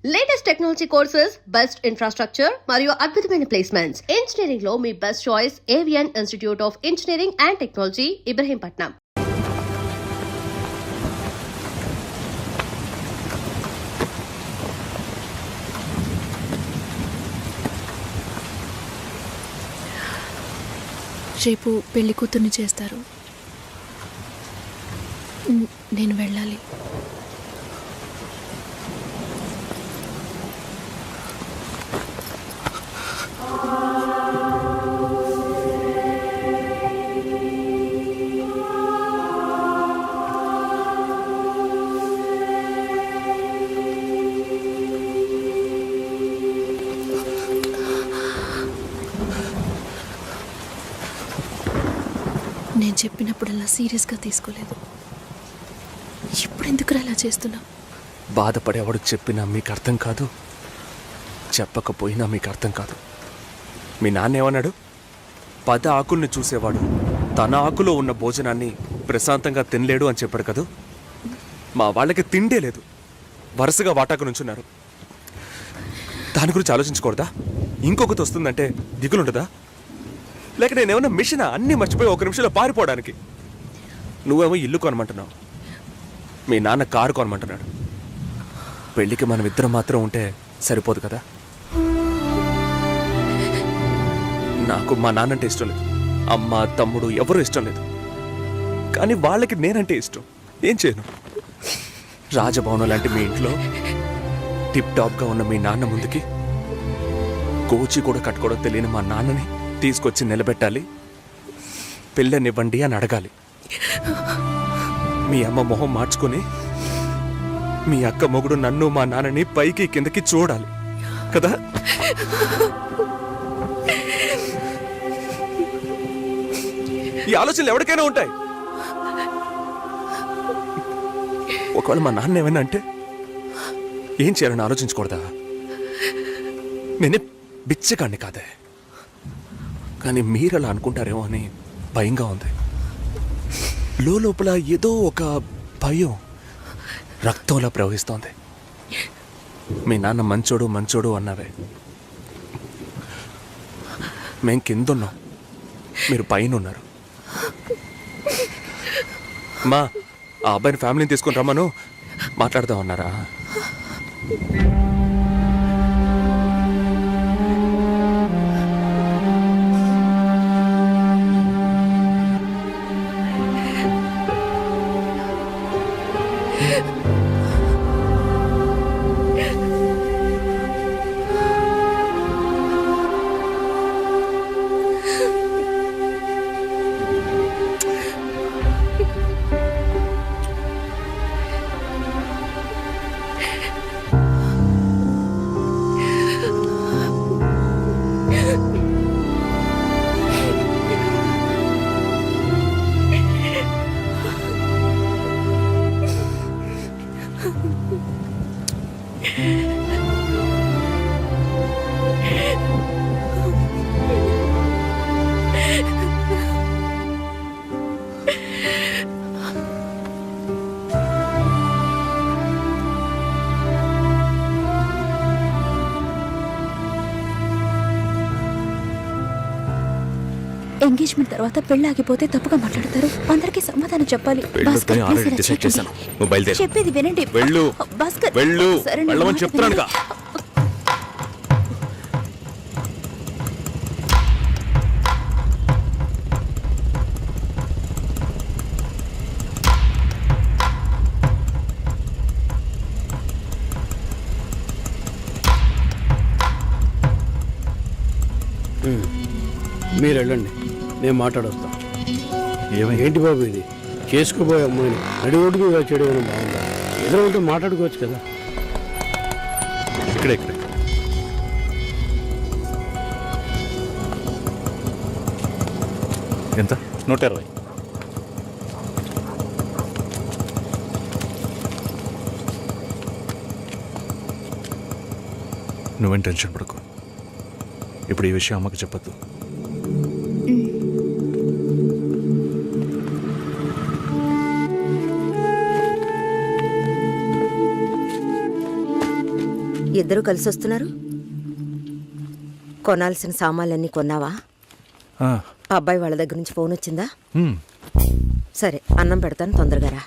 Latest technology courses, best infrastructure మరియు అద్భుతమైన placements. Engineering లో మీ best choice Avian institute of engineering and technology, Ibrahimpatnam. రేపు పెళ్లి కూతుర్ని చేస్తారు. నేను వెళ్ళాలి. నేను చెప్పినప్పుడల్లా సీరియస్గా తీసుకోలేదు. ఇప్పుడు ఎందుకు అలా చేస్తున్నా? బాధపడేవాడు చెప్పినా మీకు అర్థం కాదు, చెప్పకపోయినా మీకు అర్థం కాదు. మీ నాన్న ఏమన్నాడు? 10 ఆకుల్ని చూసేవాడు తన ఆకులో ఉన్న భోజనాన్ని ప్రశాంతంగా తినలేడు అని చెప్పాడు కదా. మా వాళ్ళకి తిండే లేదు, వరుసగా వాటాకు నుంచున్నారు. దాని గురించి ఆలోచించకూడదా? ఇంకొకటి వస్తుందంటే దిగులుండదా? లేక నేనేమన్నా మిషనా అన్నీ మర్చిపోయి 1 నిమిషంలో పారిపోవడానికి? నువ్వేమో ఇల్లు కొనమంటున్నావు, మీ నాన్న కారు కొనమంటున్నాడు. పెళ్ళికి మనం ఇద్దరం మాత్రం ఉంటే సరిపోదు కదా. నాకు మా నాన్నంటే ఇష్టం లేదు, అమ్మ తమ్ముడు ఎవరూ ఇష్టం లేదు. కానీ వాళ్ళకి నేనంటే ఇష్టం. ఏం చేయను? రాజభవనం లాంటి మీ ఇంట్లో టిప్ టాప్గా ఉన్న మీ నాన్న ముందుకి కోచి కూడా కట్టుకోవడం తెలియని మా నాన్నని తీసుకొచ్చి నిలబెట్టాలి. పిల్లనివ్వండి అని అడగాలి. మీ అమ్మ మొహం మార్చుకొని మీ అక్క మొగుడు నన్ను మా నాన్నని పైకి కిందకి చూడాలి కదా. ఈ ఆలోచనలు ఎవరికైనా ఉంటాయి. ఒకవేళ మా నాన్న ఏమైనా అంటే ఏం చేయాలని ఆలోచించకూడదా? నేనే బిచ్చగాన్ని కాదే, కానీ మీరు అలా అనుకుంటారేమో అని భయంగా ఉంది. లోపల ఏదో ఒక భయం రక్తంలా ప్రవహిస్తోంది. మీ నాన్న మంచోడు మంచోడు అన్నావే, మేం కిందున్నాం, మీరు పైన ఉన్నారు. మా ఆ అబ్బాయిని ఫ్యామిలీని తీసుకుని రమ్మను, మాట్లాడదాం అన్నారా? ఎంగేజ్మెంట్ తర్వాత పెళ్లి ఆగిపోతే తప్పుగా మాట్లాడతారు. అందరికీ సమాధానం చెప్పాలి. చెప్పేది వినండి భాస్కర్. చెప్తాను. మీరు వెళ్ళండి, నేను మాట్లాడొస్తాను. ఏంటి బాబు ఇది? చేసుకోబోయే అమ్మాయిని నడిరోడ్డుకు ఇలా చేయడం బాగుందా? ఎదురు ఉంటే మాట్లాడుకోవచ్చు కదా. ఇక్కడే ఎంత? 120. నువ్వేం టెన్షన్ పడకు. ఇప్పుడు ఈ విషయం అమ్మకి చెప్పద్దు. ఇద్దరు కలిసి వస్తున్నారు. కొనాల్సిన సామాన్లన్నీ కొన్నావా? అబ్బాయి వాళ్ళ దగ్గర నుంచి ఫోన్ వచ్చిందా? సరే, అన్నం పెడతాను, తొందరగా రా.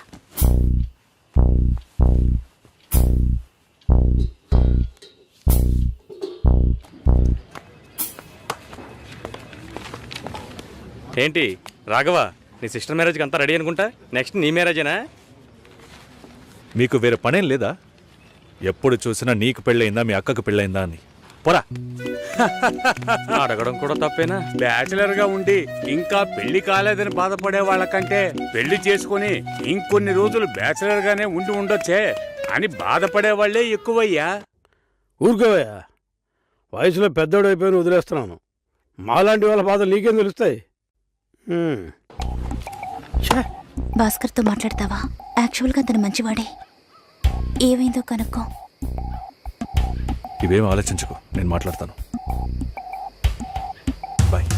ఏంటి రాఘవ, నీ సిస్టర్ మ్యారేజ్కి అంతా రెడీ అనుకుంటా. నెక్స్ట్ నీ మ్యారేజేనా? మీకు వేరే పనేం లేదా? ఎప్పుడు చూసినా నీకు పెళ్ళయిందా మీ అక్కకు పెళ్ళయిందా అని. పోరా. అడగడం కూడా తప్పేనా? బ్యాచిలర్ గా ఉండి ఇంకా పెళ్లి కాలేదని బాధపడే వాళ్ళకంటే పెళ్లి చేసుకుని ఇంకొన్ని రోజులు బ్యాచిలర్ గానే ఉండి ఉండొచ్చే అని బాధపడే వాళ్లే ఎక్కువయ్యా. ఊరుకోవయ్యా, వయసులో పెద్దోడు అయిపోయి వదిలేస్తున్నాను. మాలాంటి వాళ్ళ బాధలు నీకేం తెలుస్తాయి? భాస్కర్తో మాట్లాడతావా? యాక్చువల్గా అతను మంచివాడే. ఏమైందో కనుక్కో. ఇవేం ఆలోచించుకో, నేను మాట్లాడతాను. బాయ్.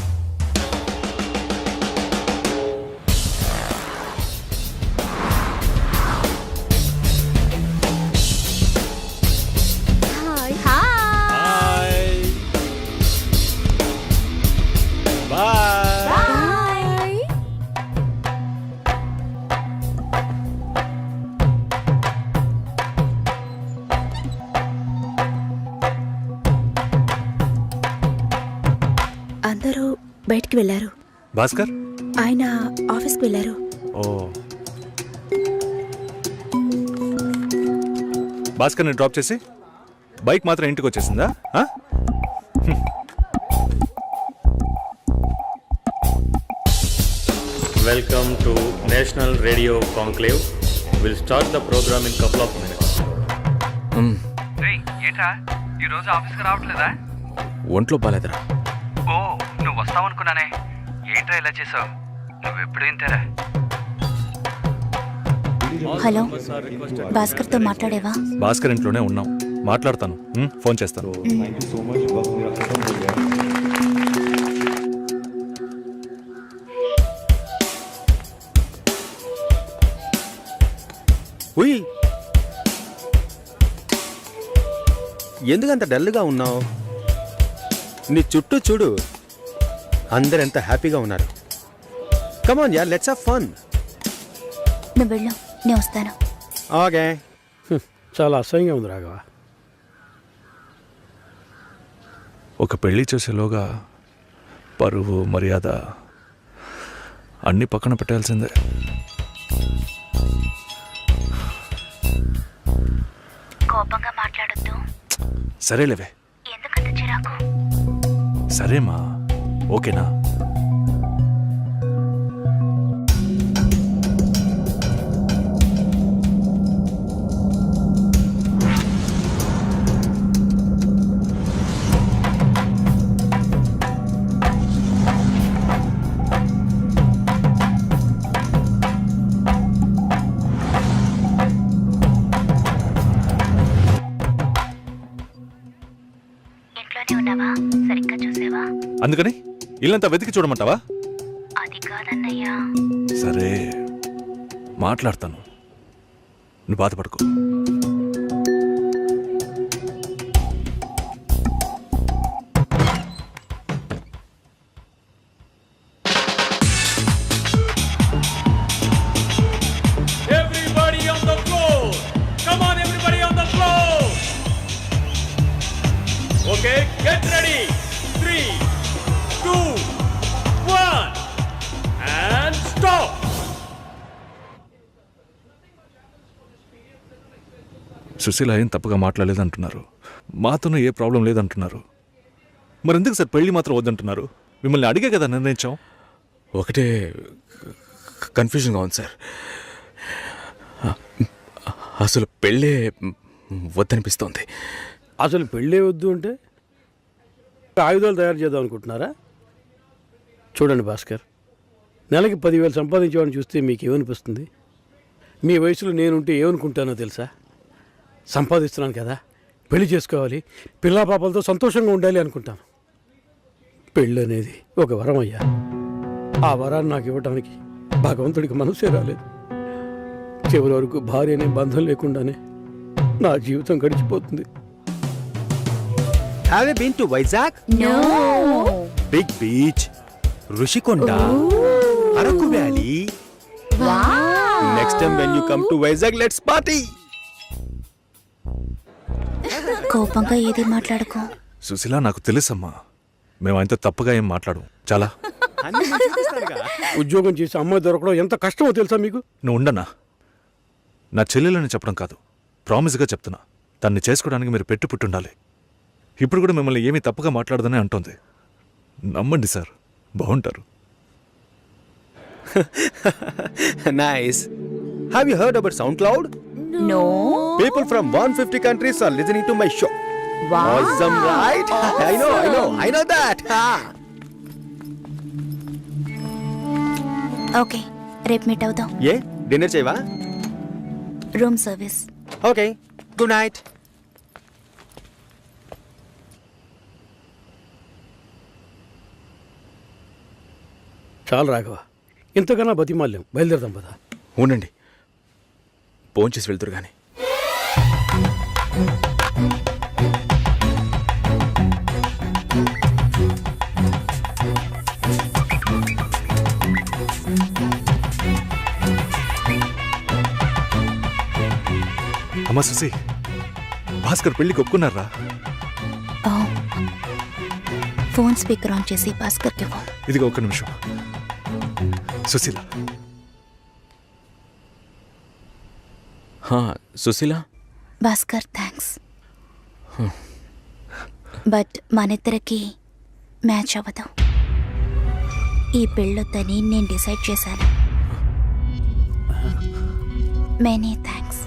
అందరూ బయటికి వెళ్ళారు. భాస్కర్ ఆయన ఆఫీస్కి వెళ్ళారు. ఓ, భాస్కర్ని డ్రాప్ చేసి బైక్ మాత్రం ఇంటికి వచ్చేసిందా? Welcome to national radio conclave. Will start the programme in couple of minutes. ఏంట్రా ఈరోజు ఆఫీస్కి రావట్లేదా? ఒంట్లో బాలేదురా. ఓ, నువ్వు వస్తావనుకున్నానే. ఏంట్రా ఇలా చేసావు? నువ్వెప్పుడు ఇంతేరా? హలో, భాస్కర్తో మాట్లాడేవా? భాస్కర్ ఇంట్లోనే ఉన్నాం, మాట్లాడతాను. ఫోన్ చేస్తాను. ఉయ్, ఎందుకంత డల్గా ఉన్నావు? నీ చుట్టూ చూడు, అందరెంత హ్యాపీగా ఉన్నారు. కమాన్ యార్, లెట్స్ హావ్ ఫన్. నువ్వు వెళ్ళు, నేను వస్తాను. ఓకే. చాలా అసహ్యంగా ఉంది రాఘవ. ఒక పెళ్లి చేసేలోగా పరువు మర్యాద అన్నీ పక్కన పెట్టాల్సిందే. కోపంగా మాట్లాడొద్దు. సరేలేవే. ఎందుకంత చిరాకు? సరేమా, ఓకేనా? ఇంట్లోనే ఉన్నావా? సరిగ్గా చూసావా? అందుకని ఇల్లంతా వెతికి చూడమంటావా? అది కాదన్నయ్యా. సరే, మాట్లాడతాను, నువ్వు బాధపడకు. Everybody on the floor. Come on, everybody on the floor. Okay, get ready. 3, 2, 1, and stop. Susheela ఏం తప్పుగా మాట్లాడలేదంటున్నారు, మాతోనే ఏ ప్రాబ్లం లేదంటున్నారు. మరి ఎందుకు సార్ పెళ్లి మాత్రం వద్దంటున్నారు? మిమ్మల్ని అడిగే కదా నిర్ణయించాం. ఒకటే కన్ఫ్యూజన్గా ఉంది సార్. అసలు పెళ్ళే వద్దనిపిస్తోంది. అసలు పెళ్ళే వద్దు అంటే ఆయుధాలు తయారు చేద్దాం అనుకుంటున్నారా? చూడండి భాస్కర్, నెలకి 10,000 సంపాదించేవాడిని చూస్తే మీకు ఏమనిపిస్తుంది? మీ వయసులో నేనుంటే ఏమనుకుంటానో తెలుసా? సంపాదిస్తున్నాను కదా, పెళ్లి చేసుకోవాలి, పిల్లా పాపలతో సంతోషంగా ఉండాలి అనుకుంటాను. పెళ్ళి అనేది ఒక వరం అయ్యా. ఆ వరాన్ని నాకు ఇవ్వడానికి భగవంతుడికి మనసే రాలేదు. చివరి వరకు భార్య అనే బంధం లేకుండానే నా జీవితం గడిచిపోతుంది. Have you been to Vizag? No. Big beach, Rushikonda, Araku Valley. Wow. Next time when you come to Vizag, let's party. కోపంగా ఏది మాట్లాడుకో. సుశీల నాకు తెలుసమ్మా, మేము ఆయనతో తప్పుగా ఏం మాట్లాడు. చాలా ఉద్యోగం చేసి అమ్మాయి దొరకడం ఎంత కష్టమో తెలుసా మీకు? నువ్వు ఉండనా? నా చెల్లెలని చెప్పడం కాదు, ప్రామిస్గా చెప్తున్నా. తన్ని చేసుకోవడానికి మీరు పుట్టుండాలి. ఇప్పుడు కూడా మిమ్మల్ని ఏమీ తప్పుగా మాట్లాడదని అంటోంది. నమ్మండి సార్, బాగుంటారు. Nice. Have you heard about SoundCloud? No. People from 150 countries are listening to my show. Wow. Awesome, right? I know that. Okay, రేపు మీట్ అవుదాం. ఏ డిన్నర్ చేయవా? Room service. Okay, good night. చాలు రాఘవ, ఇంతకన్నా బతిమాల్యం. బయలుదేరదాం పదా. ఉండండి, భోంచేసి వెళ్తురు కానీ. అమ్మా సుశీ, భాస్కర్ పెళ్ళికి ఒప్పుకున్నారా? ఫోన్ స్పీకర్ ఆన్ చేసి భాస్కర్కి ఫోన్. ఇదిగో ఒక్క నిమిషం. సుశీల, సుశీల. భాస్కర్ థ్యాంక్స్, బట్ మనిద్దరికి మ్యాచ్ అవ్వదు. ఈ పెళ్ళొద్దని నేను డిసైడ్ చేశాను. Many thanks.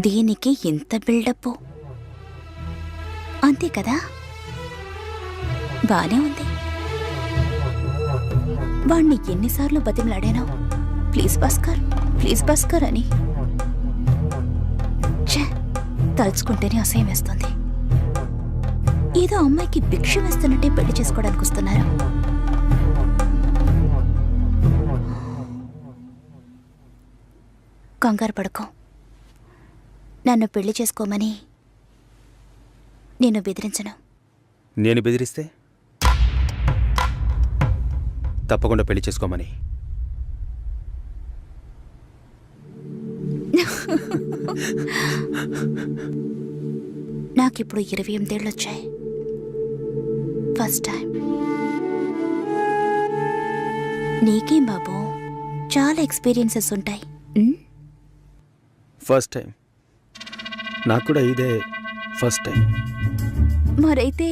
దీనికి ఎంత బిల్డప్, అంతే కదా? బానే ఉంది. వాణ్ణి ఎన్నిసార్లు బతిమలాడాను, ప్లీజ్ భాస్కర్ అని. ఛే, తలుచుకుంటేనే అసహ్యం వేస్తుంది. ఏదో అమ్మాయికి భిక్ష వేస్తున్నట్టే పెళ్లి చేసుకోవడానికి వస్తున్నారు. కంగారు పడుకో. నన్ను పెళ్లి చేసుకోమని నేను బెదిరించను. నేను బెదిరిస్తే తప్పకుండా పెళ్లి చేసుకోమని. నాకిప్పుడు 28 ఏళ్ళు వచ్చాయి. First time. నీకేం బాబు, చాలా ఎక్స్పీరియన్సెస్ ఉంటాయి. First time. నాకు కూడా ఇదే ఫస్ట్ టైం. మరైతే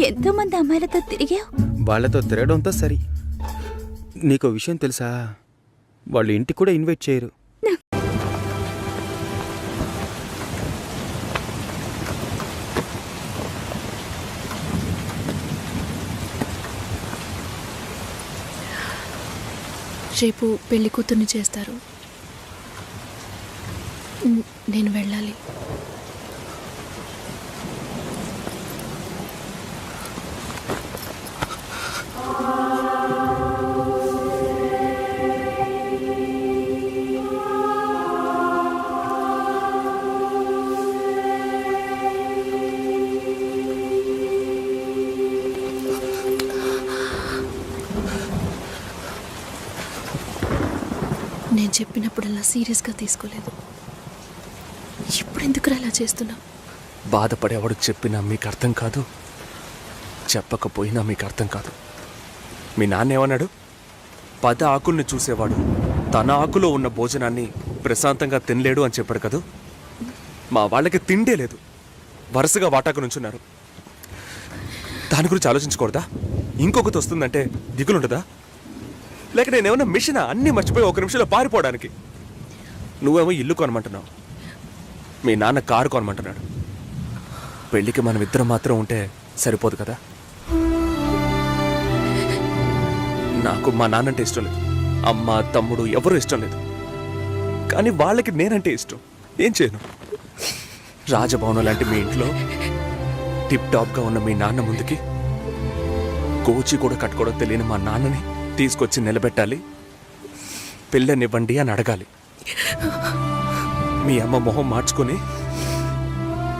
ఎంతోమంది అమ్మాయిలతో తిరిగావు? వాళ్ళతో తిరగడంతో సరి. నీకో విషయం తెలుసా, వాళ్ళు ఇంటికి కూడా ఇన్వైట్ చేయరు. రేపు పెళ్లి కూతుర్ని చేస్తారు. నేను వెళ్ళాలి. నేను చెప్పినప్పుడల్లా సీరియస్గా తీసుకోలేదు. ఇప్పుడు ఎందుకు అలా చేస్తున్నావు? బాధపడేవాడు చెప్పినా మీకు అర్థం కాదు, చెప్పకపోయినా మీకు అర్థం కాదు. మీ నాన్న ఏమన్నాడు? 10 ఆకుల్ని చూసేవాడు తన ఆకులో ఉన్న భోజనాన్ని ప్రశాంతంగా తినలేడు అని చెప్పాడు కదా. మా వాళ్ళకి తిండే లేదు, వరుసగా వాటాకు నుంచున్నారు. దాని గురించి ఆలోచించకూడదా? ఇంకొకటి వస్తుందంటే దిగులుండదా? లేక నేనేమన్నా మిషనా అన్నీ మర్చిపోయి 1 నిమిషంలో పారిపోవడానికి? నువ్వేమో ఇల్లు కొనమంటున్నావు, మీ నాన్న కారు కొనమంటున్నాడు. పెళ్ళికి మనం ఇద్దరం మాత్రం ఉంటే సరిపోదు కదా. నాకు మా నాన్నంటే ఇష్టం లేదు, అమ్మ తమ్ముడు ఎవరూ ఇష్టం లేదు. కానీ వాళ్ళకి నేనంటే ఇష్టం. ఏం చేయను? రాజభవనం లాంటి మీ ఇంట్లో టిప్ టాప్గా ఉన్న మీ నాన్న ముందుకి కోచి కూడా కట్టుకోవడం తెలియని మా నాన్నని తీసుకొచ్చి నిలబెట్టాలి, పిల్లనివ్వండి అని అడగాలి. మీ అమ్మ మొహం మార్చుకొని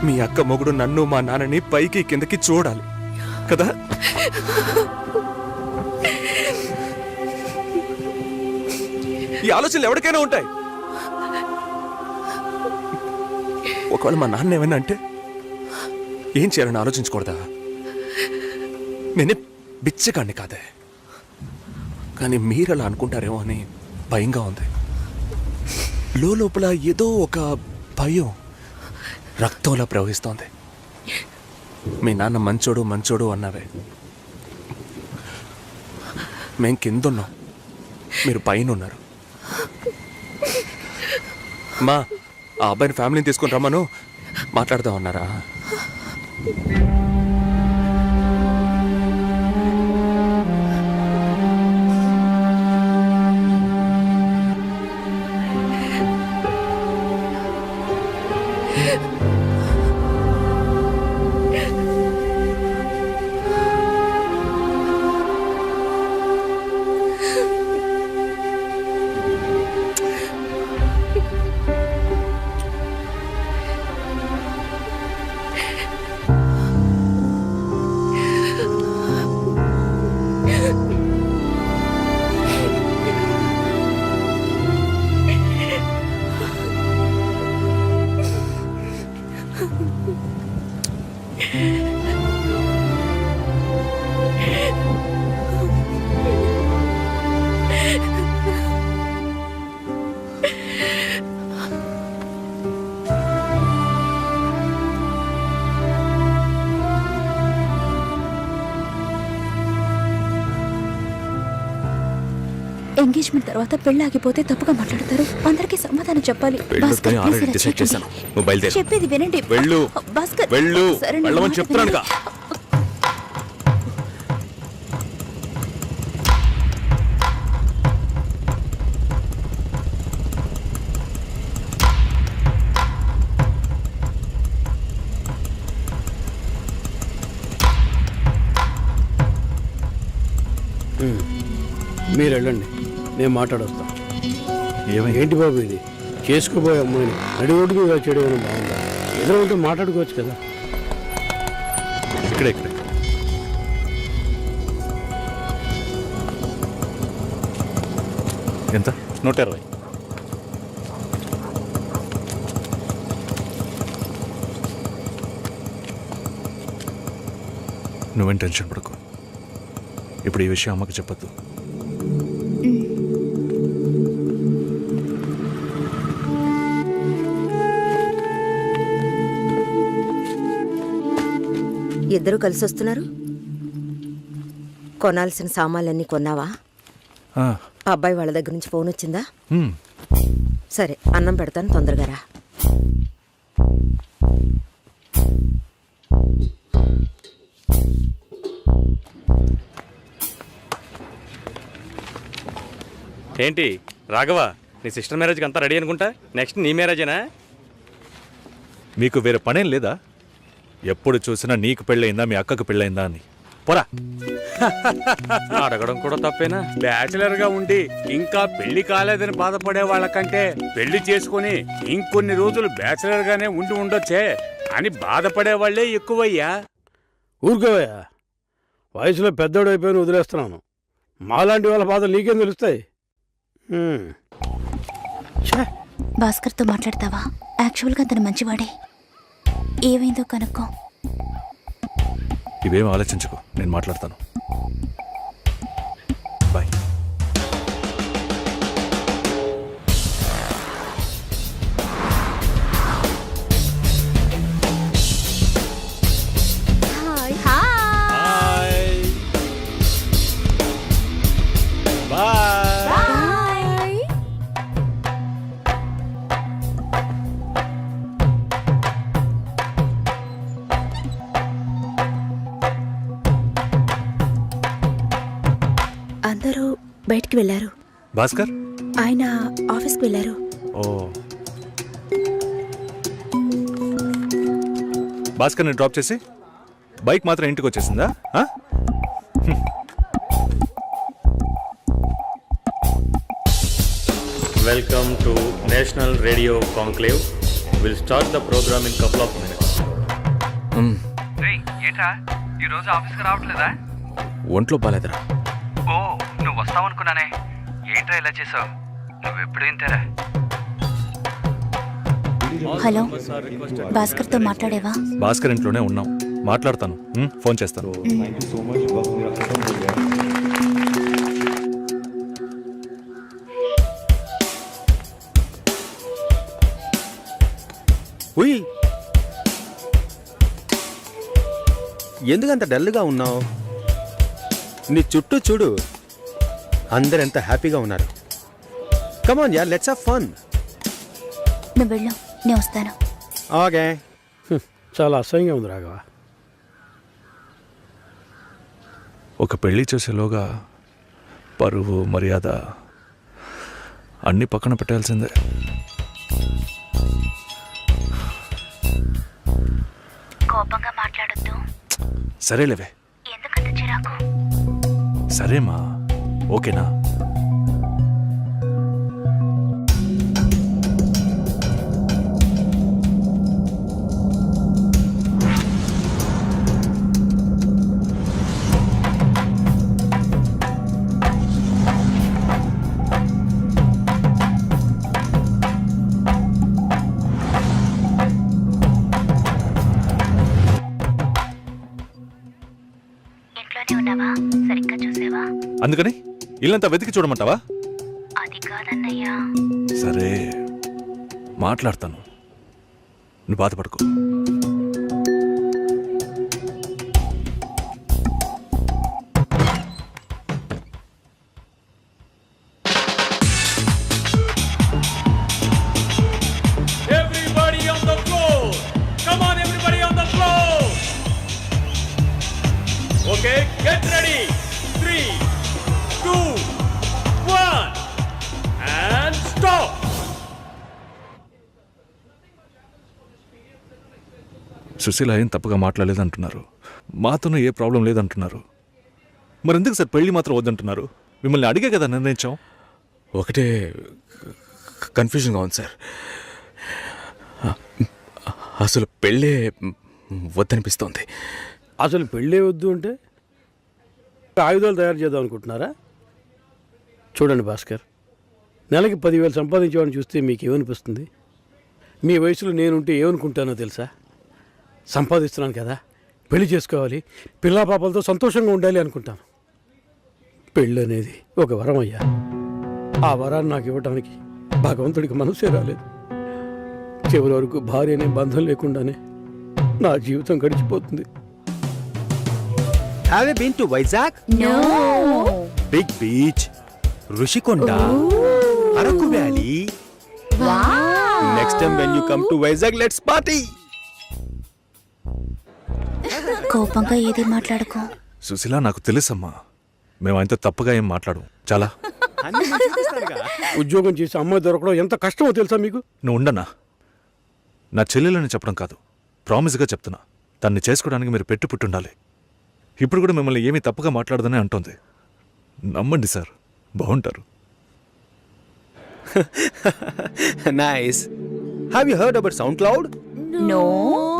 మీ అక్క మొగుడు నన్ను మా నాన్నని పైకి కిందకి చూడాలి కదా? ఈ ఆలోచనలు ఎవరికైనా ఉంటాయి. ఒకవేళ మా నాన్న ఏమైనా అంటే ఏం చేయాలని ఆలోచించకూడదా? నేనే బిచ్చగాడిని కాదే, కానీ మీరు అలా అనుకుంటారేమో అని భయంగా ఉంది. లోపల ఏదో ఒక భయం రక్తంలా ప్రవహిస్తోంది. మీ నాన్న మంచోడు మంచోడు అన్నావే, మేం కిందున్నాం, మీరు పైన ఉన్నారు. మా ఆ అబ్బాయిని ఫ్యామిలీని తీసుకుని రమ్మను, మాట్లాడదాం అన్నారా? ఎంగేజ్మెంట్ తర్వాత పెళ్లి ఆగిపోతే తప్పుగా మాట్లాడతారు. అందరికీ సమాధానం చెప్పాలి. భాస్కర్, please ఇలా చేయకండి. చెప్పేది వినండి. భాస్కర్, సరే, నేను మాట చెప్తున్నానుగా. మీరు వెళ్ళండి, నేను మాట్లాడొస్తా. ఏంటి బాబు ఇది? చేసుకోబోయే అమ్మాయిని నడి రోడ్డుకు ఇలా చేయడం అని బాగుందా? ఎదురు ఉంటే మాట్లాడుకోవచ్చు కదా. ఇక్కడే ఇక్కడే ఎంత? 120. నువ్వేం టెన్షన్ పడకు. ఇప్పుడు ఈ విషయం అమ్మకి చెప్పొద్దు. ఇద్దరు కలిసి వస్తున్నారు. కొనాల్సిన సామాన్లన్నీ కొన్నావా? అబ్బాయి వాళ్ళ దగ్గర నుంచి ఫోన్ వచ్చిందా? సరే, అన్నం పెడతాను, తొందరగా రా. ఏంటి రాఘవ, నీ సిస్టర్ మ్యారేజ్కి అంతా రెడీ అనుకుంటా. నెక్స్ట్ నీ మ్యారేజేనా? మీకు వేరే పనేం లేదా? ఎప్పుడు చూసినా నీకు పెళ్ళయిందా, మీ అక్కకు పెళ్ళయిందా అని. పోరా. అడగడం కూడా తప్పేనా? బ్యాచిలర్ గా ఉండి ఇంకా పెళ్లి కాలేదని బాధపడే వాళ్ళకంటే పెళ్లి చేసుకుని ఇంకొన్ని రోజులు బ్యాచిలర్ గానే ఉండి ఉండొచ్చే అని బాధపడే వాళ్ళే ఎక్కువయ్యా. ఊరుకోవయ్యా, వయసులో పెద్దోడు అయిపోయి వదిలేస్తున్నాను. మాలాంటి వాళ్ళ బాధలు నీకేం తెలుస్తాయి? భాస్కర్తో మాట్లాడతావా? యాక్చువల్గా అతను మంచివాడే. ఏమైందో కనుక్కో. ఇవేం ఆలోచించుకో, నేను మాట్లాడతాను. బాయ్. అందరూ బయటికి వెళ్ళారు. భాస్కర్ ఆయన ఆఫీస్కి వెళ్ళారు. ఓ, భాస్కర్ని డ్రాప్ చేసి బైక్ మాత్రం ఇంటికి వచ్చేసిందా? ఆ? Welcome to National Radio Conclave. We'll start the program in couple of minutes. ఏంట్రా ఈరోజు ఆఫీస్కి రావట్లేదా? ఒంట్లో బాలేదురా. ఓ నువ్వు వస్తావనుకున్నానే. ఏంట్రా ఇలా చేసావు? నువ్వు ఎప్పుడు ఇంతేరా? హలో, భాస్కర్తో మాట్లాడేవా? భాస్కర్ ఇంట్లోనే ఉన్నాం, మాట్లాడతాను. ఫోన్ చేస్తాను. ఉయ్, ఎందుకంత డల్గా ఉన్నావు? నీ చుట్టూ చూడు, అందరు ఎంత హ్యాపీగా ఉన్నారు. కమాన్ యార్, లెట్స్ హావ్ ఫన్. నువ్వు వెళ్ళు, నేను వస్తాను. ఓకే. చాలా అసహ్యంగా ఉంది రాఘవ. ఒక పెళ్లి చేసేలోగా పరువు మర్యాద అన్నీ పక్కన పెట్టాల్సిందే. కోపంగా మాట్లాడొద్దు. సరేలేవే. ఎందుకంత చిరాకు? సరేమా, ఓకేనా? ఇంట్లోనే ఉన్నావా? సరిగ్గా చూసావా? అందుకని ఇల్లంతా వెతికి చూడమంటావా? అది కాదన్నయ్యా. సరే, మాట్లాడతాను, నువ్వు బాధపడుకో. Everybody on the floor. Come on, everybody on the floor. Okay, get ready. 3, 2, 1, and stop. Susheela ఏం తప్పుగా మాట్లాడలేదంటున్నారు, మాతోనూ ఏ ప్రాబ్లం లేదంటున్నారు. మరి ఎందుకు సార్ పెళ్లి మాత్రం వద్దంటున్నారు? మిమ్మల్ని అడిగే కదా నిర్ణయించాం. ఒకటే కన్ఫ్యూజన్గా ఉంది సార్. అసలు పెళ్ళే వద్దనిపిస్తోంది. అసలు పెళ్ళే వద్దు అంటే ఆయుధాలు తయారు చేద్దాం అనుకుంటున్నారా? చూడండి భాస్కర్, నెలకి 10,000 సంపాదించేవాడిని చూస్తే మీకు ఏమనిపిస్తుంది? మీ వయసులో నేనుంటే ఏమనుకుంటానో తెలుసా? సంపాదిస్తున్నాను కదా, పెళ్లి చేసుకోవాలి, పిల్లా పాపలతో సంతోషంగా ఉండాలి అనుకుంటాను. పెళ్ళి అనేది ఒక వరం అయ్యా. ఆ వరాన్ని నాకు ఇవ్వడానికి భగవంతుడికి మనసే రాలేదు. చివరి వరకు భార్య అనే బంధం లేకుండానే నా జీవితం గడిచిపోతుంది. Have you been to Vizag? No. Big beach, Rushikonda, Araku Valley. Wow. Next time when you come to Vizag, let's party. కోపంగా ఏది మాట్లాడుకో. సుశీల, నాకు తెలుసమ్మా, మేము ఆయనతో తప్పుగా ఏం మాట్లాడు. చాలా ఉద్యోగం చేసి అమ్మాయి దొరకడం ఎంత కష్టమో తెలుసా మీకు? నువ్వు ఉండనా? నా చెల్లెలని చెప్పడం కాదు, ప్రామిస్గా చెప్తున్నా, తన్ని చేసుకోవడానికి మీరు పుట్టుండాలి. ఇప్పుడు కూడా మిమ్మల్ని ఏమీ తప్పుగా మాట్లాడదని అంటోంది. నమ్మండి సార్, బాగుంటారు. Nice. Have you heard about SoundCloud? No.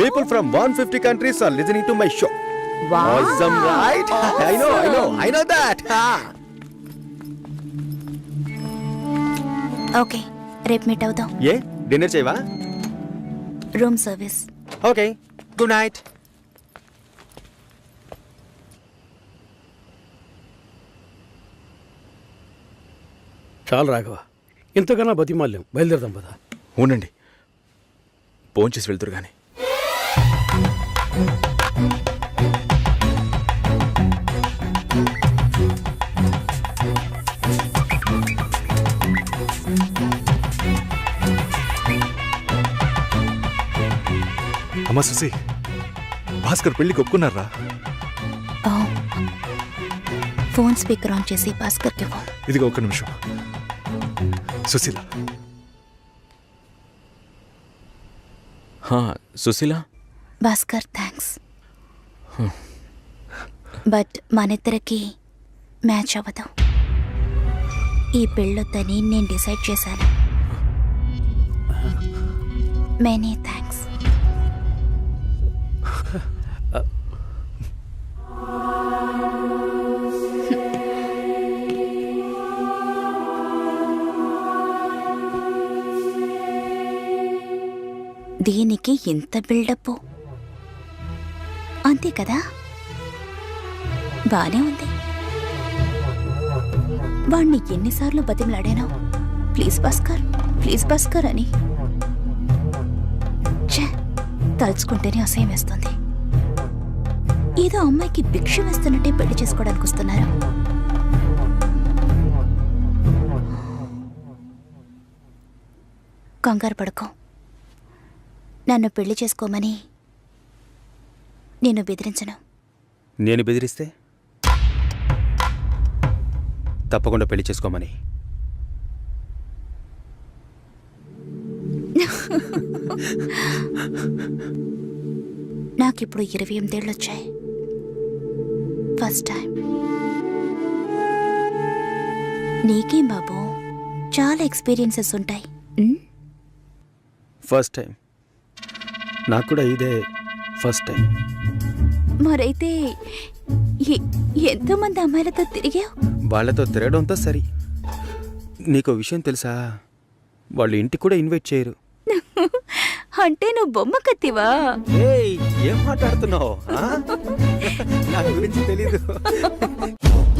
People from 150 countries are listening to my show. Wow. Awesome, right? I know that. Okay, రేపు మీట్ అవుదాం. ఏ డిన్నర్ చేయవా? Room service. Okay, good night. చాలు రాఘవ, ఇంతకన్నా బతిమాల్యం. బయలుదేరదాం పదా. ఉండండి, ఫోన్ చేసి వెళ్తురు కానీ. అమ్మా సుశీ, భాస్కర్ పెళ్లికి ఒప్పుకున్నారా? ఫోన్ స్పీకర్ ఆన్ చేసి భాస్కర్కి ఫోన్. ఇదిగో ఒక్క నిమిషం. సుశీల. సుశీల. భాస్కర్, థ్యాంక్స్. బట్ మనిద్దరికి మ్యాచ్ అవ్వదు. ఈ పెళ్ళొద్దని నేను డిసైడ్ చేశాను. Many thanks. దీనికి ఇంత బిల్డప్ అంతే కదా? బానే ఉంది. వాణ్ణి ఎన్నిసార్లు బతిమలాడాను, ప్లీజ్ భాస్కర్ అని. ఛే, తలుచుకుంటేనే అసహ్యం వేస్తుంది. ఏదో అమ్మాయికి భిక్ష వేస్తున్నట్టే పెళ్లి చేసుకోవడానికి వస్తున్నారు. కంగారు పడుకో. నన్ను పెళ్లి చేసుకోమని నేను బెదిరించను. నేను బెదిరిస్తే తప్పకుండా పెళ్లి చేసుకోమని. నాకిప్పుడు 28 ఏళ్ళు వచ్చాయి. First time. నీకేం బాబు, చాలా ఎక్స్పీరియన్సెస్ ఉంటాయి. First time. నాకు కూడా ఇదే ఫస్ట్ టైం. మరైతే ఎంతోమంది అమ్మాయిలతో తిరిగావు? వాళ్ళతో తిరగడంతో సరి. నీకో విషయం తెలుసా, వాళ్ళు ఇంటికి కూడా ఇన్వైట్ చేయరు. అంటే నువ్వు బొమ్మ కత్తివా? ఏయ్, ఏం మాట్లాడుతున్నావు? నా గురించి తెలీదు.